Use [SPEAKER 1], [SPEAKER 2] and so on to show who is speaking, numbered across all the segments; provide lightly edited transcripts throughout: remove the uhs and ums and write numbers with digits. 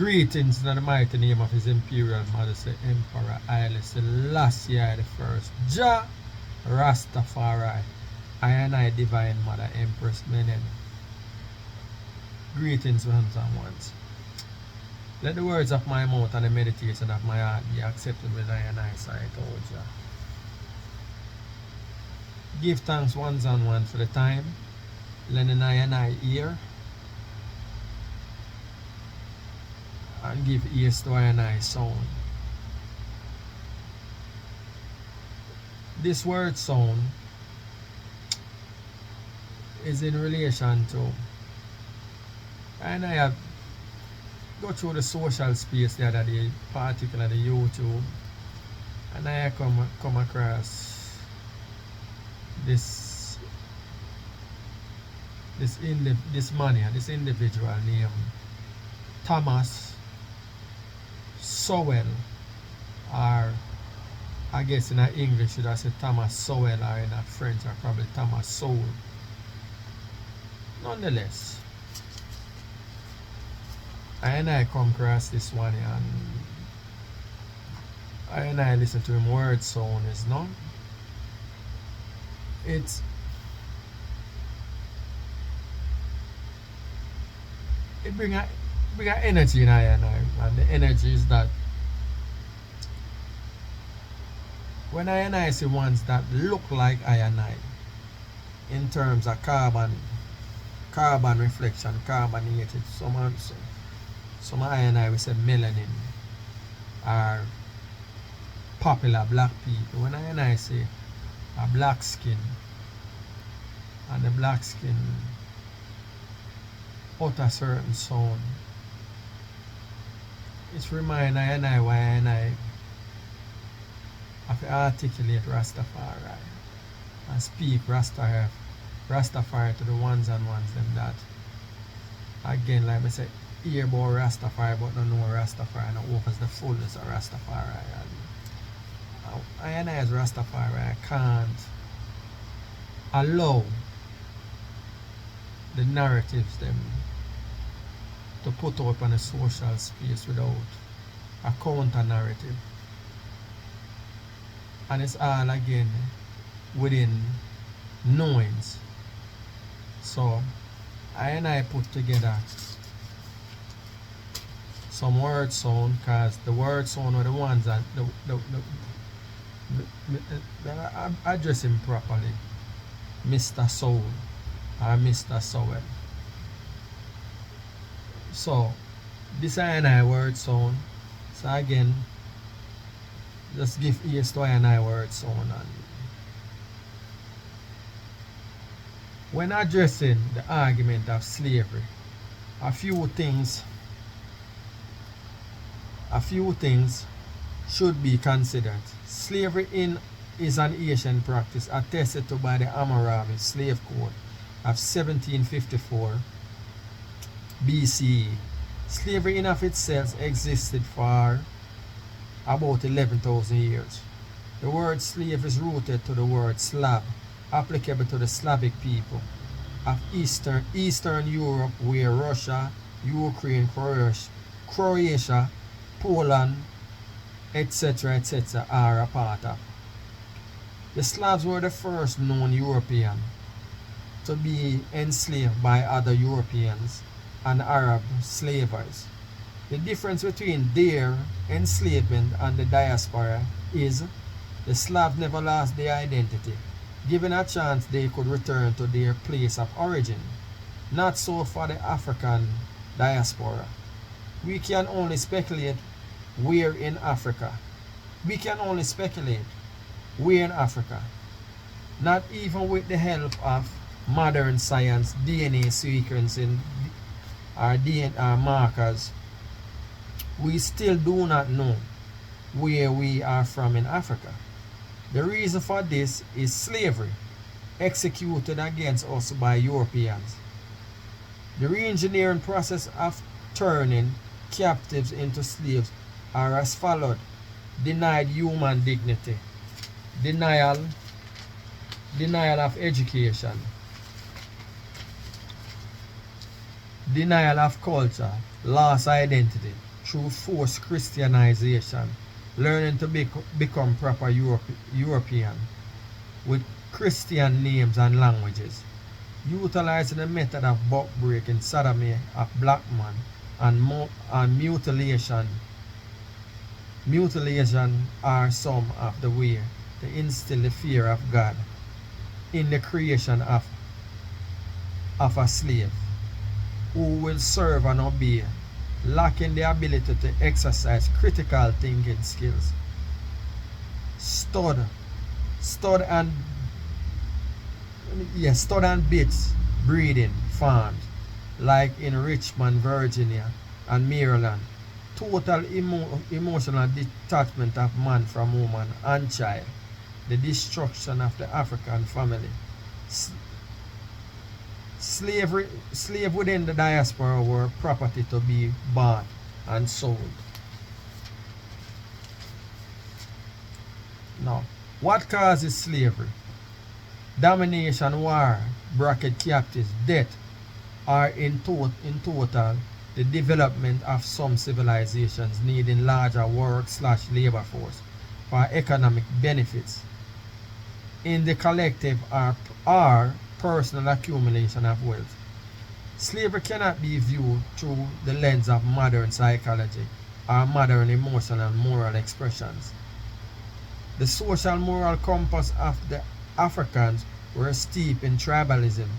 [SPEAKER 1] Greetings in the mighty name of His Imperial Majesty Emperor Haile Selassie the First, Jah Rastafari, I Divine Mother Empress Menen. Greetings, ones and ones. Let the words of my mouth and the meditation of my heart be accepted with I sight, O Jah. Give thanks ones and ones for the time, lending I ear, and give ears to I sound. This word sound is in relation to, and I have go through the social space the other day, particularly YouTube, and I come across this individual named Thomas Sowell, or I guess in English should I say Thomas Sowell, or in French or probably Thomas Sowell. Nonetheless, I come across this one and I listen to him word sound is no. It bring a energy in and the energy is that when I see ones that look like I in terms of carbon reflection, carbonated, some I we say melanin are popular black people. When I say a black skin and the black skin utter certain sound, it's remind I why I have to articulate Rastafari and speak Rastafari to the ones and ones them that again, like I say, hear about Rastafari but don't know Rastafari and offers the fullness of Rastafari. And I as Rastafari, I can't allow the narratives them to put up on a social space without a counter narrative. And it's all again within knowings. So I put together some word sound, because the word sound are the ones that I address him properly, Mr. Soul or Mr. Sowell. So this I word sound. So again, just give ears to I word sound. And when addressing the argument of slavery, a few things should be considered. Slavery is an Asian practice attested to by the Hammurabi Slave Code of 1754 BCE. Slavery in of itself existed for about 11,000 years. The word slave is rooted to the word Slav, applicable to the Slavic people of Eastern Europe, where Russia, Ukraine, Croatia, Poland, etc. are a part of. The Slavs were the first known European to be enslaved by other Europeans and Arab slavers. The difference between their enslavement and the diaspora is the Slavs never lost their identity. Given a chance, they could return to their place of origin. Not so for the African diaspora. We can only speculate where in Africa. Not even with the help of modern science, DNA sequencing, or DNA markers, we still do not know where we are from in Africa. The reason for this is slavery executed against us by Europeans. The re-engineering process of turning captives into slaves are as followed: denied human dignity, denial of education, denial of culture, lost identity, through forced Christianization, learning to become proper European with Christian names and languages, utilizing the method of buck breaking, sodomy of black man, and mutilation are some of the way to instill the fear of God in the creation of a slave who will serve and obey, lacking the ability to exercise critical thinking skills. Stud, stud and stud and bits breeding farms like in Richmond, Virginia and Maryland. Total emotional detachment of man from woman and child. The destruction of the African family. Slave within the diaspora were property to be bought and sold. Now, what causes slavery? Domination, war, bracket captives, death, are in total the development of some civilizations needing larger work/labor force for economic benefits. In the collective are personal accumulation of wealth. Slavery cannot be viewed through the lens of modern psychology or modern emotional and moral expressions. The social moral compass of the Africans were steeped in tribalism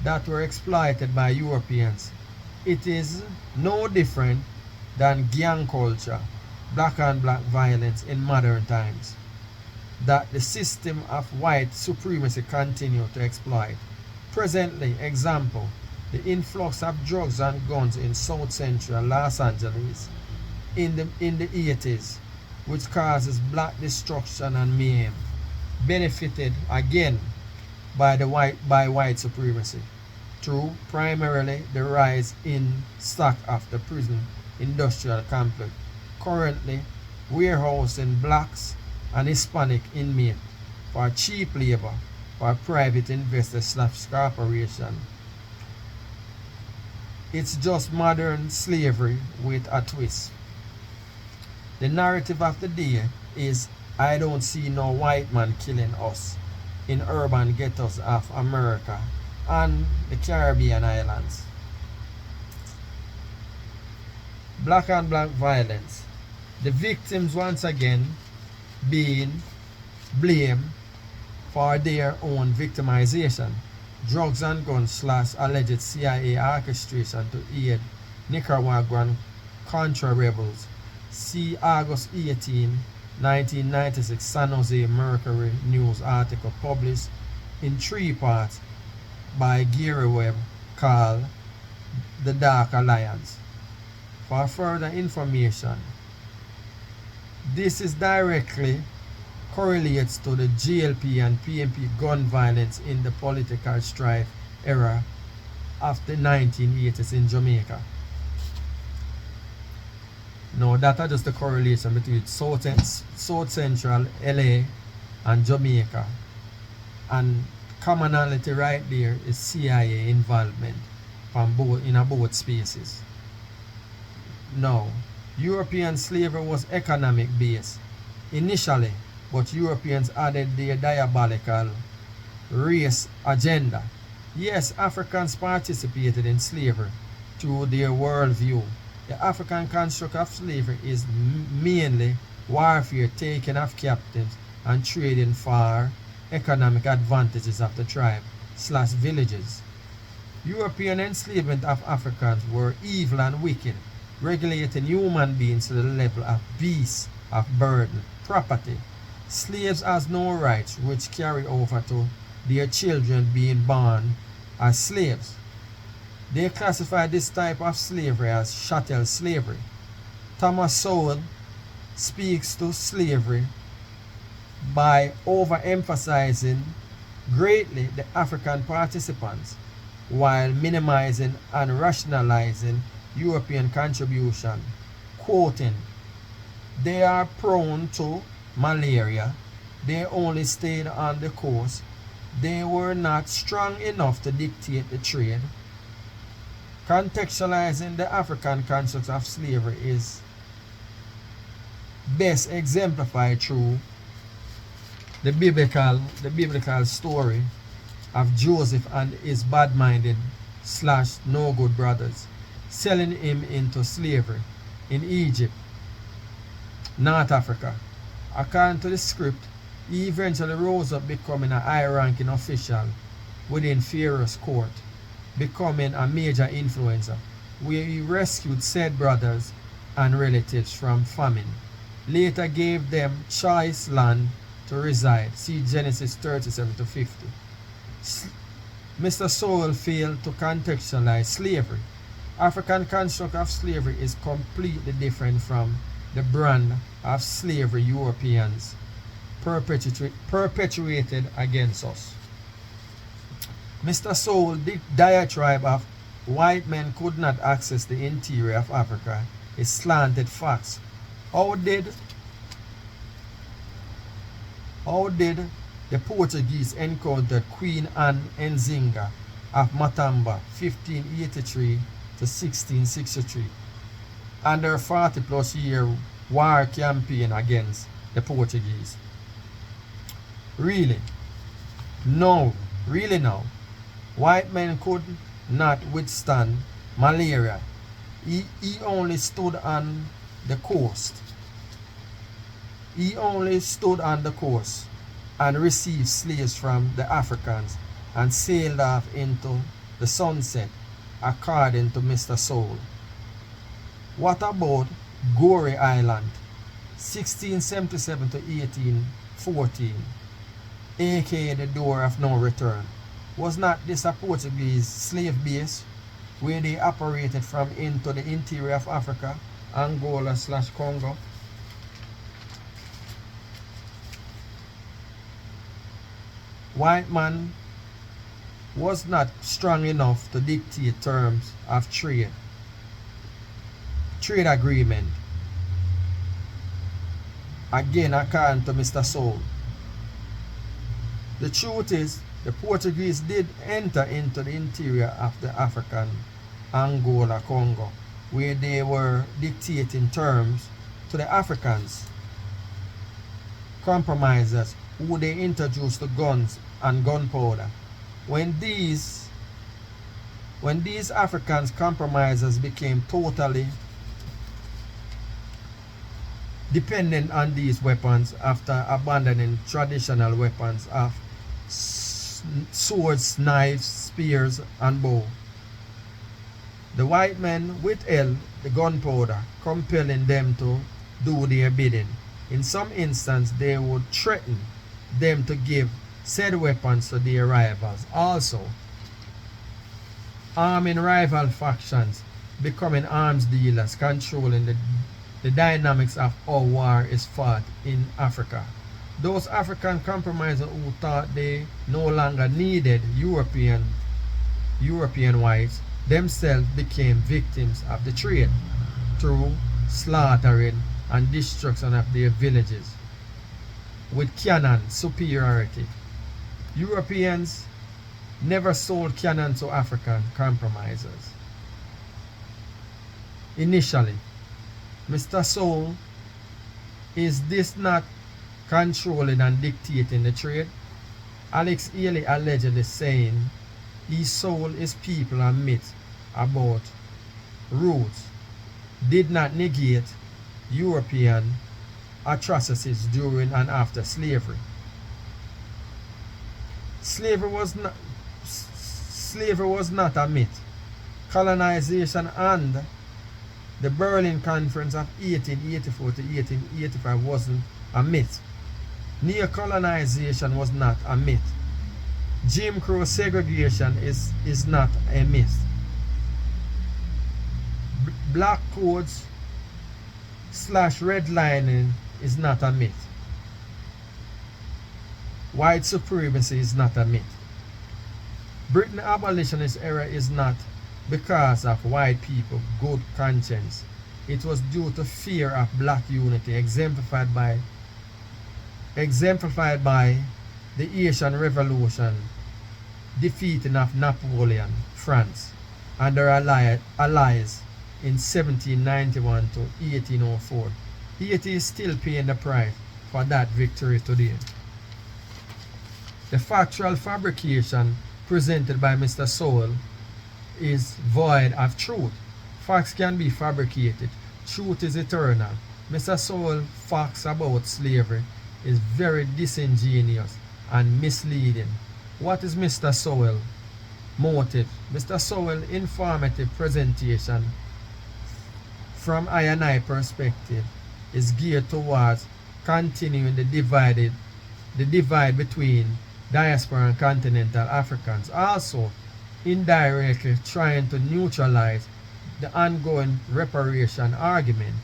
[SPEAKER 1] that were exploited by Europeans. It is no different than gang culture, black on black violence in modern times, that the system of white supremacy continue to exploit. Presently, example, the influx of drugs and guns in South Central Los Angeles in the 80s, which causes black destruction and mayhem, benefited again by white supremacy through primarily the rise in stock of the prison industrial complex, currently warehousing blacks and Hispanic inmates for cheap labor for private investors/corporation. It's just modern slavery with a twist. The narrative of the day is, I don't see no white man killing us in urban ghettos of America and the Caribbean islands. Black on black violence. The victims once again being blamed for their own victimization. Drugs and guns / alleged CIA orchestration to aid Nicaraguan Contra rebels. See August 18, 1996 San Jose Mercury News article published in 3 parts by Gary Webb called The Dark Alliance. For further information, this is directly correlates to the GLP and PMP gun violence in the political strife era of the 1980s in Jamaica. Now that is just the correlation between South Central LA and Jamaica, and commonality right there is CIA involvement from both spaces. Now, European slavery was economic based initially, but Europeans added their diabolical race agenda. Yes, Africans participated in slavery through their worldview. The African construct of slavery is mainly warfare, taking of captives and trading for economic advantages of the tribe/villages. European enslavement of Africans were evil and wicked, regulating human beings to the level of beasts of burden, property. Slaves has no rights, which carry over to their children being born as slaves. They classify this type of slavery as chattel slavery. Thomas Sowell speaks to slavery by overemphasizing greatly the African participants while minimizing and rationalizing European contribution, quoting, "They are prone to malaria, they only stayed on the coast, they were not strong enough to dictate the trade." Contextualizing the African concept of slavery is best exemplified through the biblical story of Joseph and his bad-minded slash no-good brothers selling him into slavery in Egypt, North Africa. According to the script, he eventually rose up becoming a high-ranking official within Pharaoh's court, becoming a major influencer, where he rescued said brothers and relatives from famine. Later gave them choice land to reside. See Genesis 37 to 50. Mr. Sowell failed to contextualize slavery. African construct of slavery is completely different from the brand of slavery Europeans perpetuated against us. Mr. Sowell, the diatribe of white men could not access the interior of Africa is slanted facts. How did the Portuguese encounter Queen Anne Nzinga of Matamba 1583 to 1663 and her 40-plus year war campaign against the Portuguese? Really? No. Really now. White men could not withstand malaria. He only stood on the coast. He only stood on the coast and received slaves from the Africans and sailed off into the sunset, according to Mr. Sowell. What about Goree Island, 1677 to 1814, aka the door of no return? Was not this a Portuguese slave base where they operated from into the interior of Africa, Angola / Congo? White man was not strong enough to dictate terms of trade agreement. Again, according to Mr. Sowell. The truth is, the Portuguese did enter into the interior of the African Angola, Congo, where they were dictating terms to the Africans, compromisers, who they introduced to guns and gunpowder. When these Africans compromisers became totally dependent on these weapons after abandoning traditional weapons of swords, knives, spears, and bow, the white men withheld the gunpowder, compelling them to do their bidding. In some instances, they would threaten them to give said weapons to their rivals. Also, arming rival factions, becoming arms dealers, controlling the dynamics of how war is fought in Africa. Those African compromisers who thought they no longer needed European whites themselves became victims of the trade through slaughtering and destruction of their villages with cannon superiority. Europeans never sold cannon to African compromisers. Initially, Mr. Sowell, is this not controlling and dictating the trade? Alex Haley allegedly saying he sold his people a myth about roots did not negate European atrocities during and after slavery. Slavery was not a myth. Colonization and the Berlin Conference of 1884 to 1885 wasn't a myth. Neo-colonization was not a myth. Jim Crow segregation is not a myth. Black codes / redlining is not a myth. White supremacy is not a myth. Britain abolitionist era is not because of white people good conscience. It was due to fear of black unity exemplified by the Asian Revolution, defeating of Napoleon, France, and their allies in 1791 to 1804. Haiti is still paying the price for that victory today. The factual fabrication presented by Mr. Sowell is void of truth. Facts can be fabricated. Truth is eternal. Mr. Sowell's facts about slavery is very disingenuous and misleading. What is Mr. Sowell's motive? Mr. Sowell's informative presentation from I&I perspective is geared towards continuing the divide between diaspora and continental Africans, also indirectly trying to neutralize the ongoing reparation argument.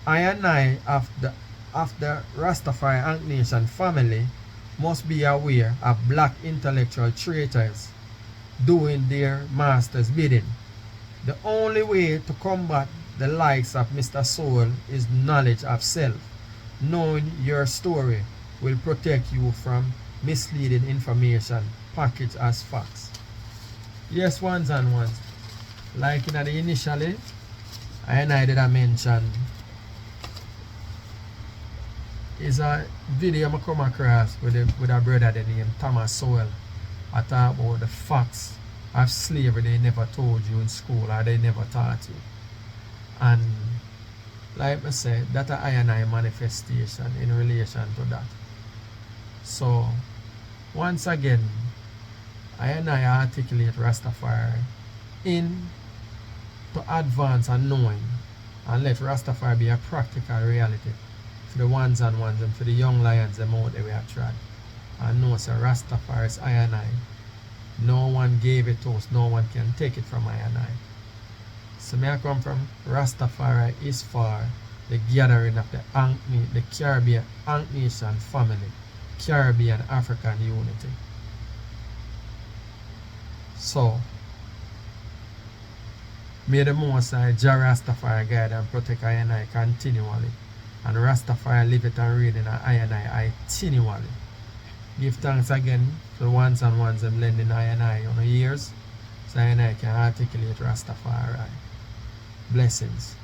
[SPEAKER 1] I&I of the Rastafari N.I.A family must be aware of black intellectual traitors doing their master's bidding. The only way to combat the likes of Mr. Sowell is knowledge of self. Knowing your story will protect you from misleading information packaged as facts. Yes, ones and ones. Like in the initially, I did mention is a video I come across with a brother named Thomas Sowell. I talk about the facts of slavery they never told you in school or they never taught you. And like I said, that's an I&I manifestation in relation to that. So once again, I&I articulate Rastafari in to advance and knowing and let Rastafari be a practical reality for the ones and ones and for the young lions them out there we have tried. And know so Rastafari is I&I. No one gave it to us, no one can take it from I&I. So me I come from Rastafari is for the gathering of the Caribbean Nation family, Caribbean African unity. So may the Most High Jah Rastafari guide and protect I&I continually, and Rastafari live it and read in I&I continually. Give thanks again to the ones and ones them lending I&I on the years, so I&I can articulate Rastafari. Blessings.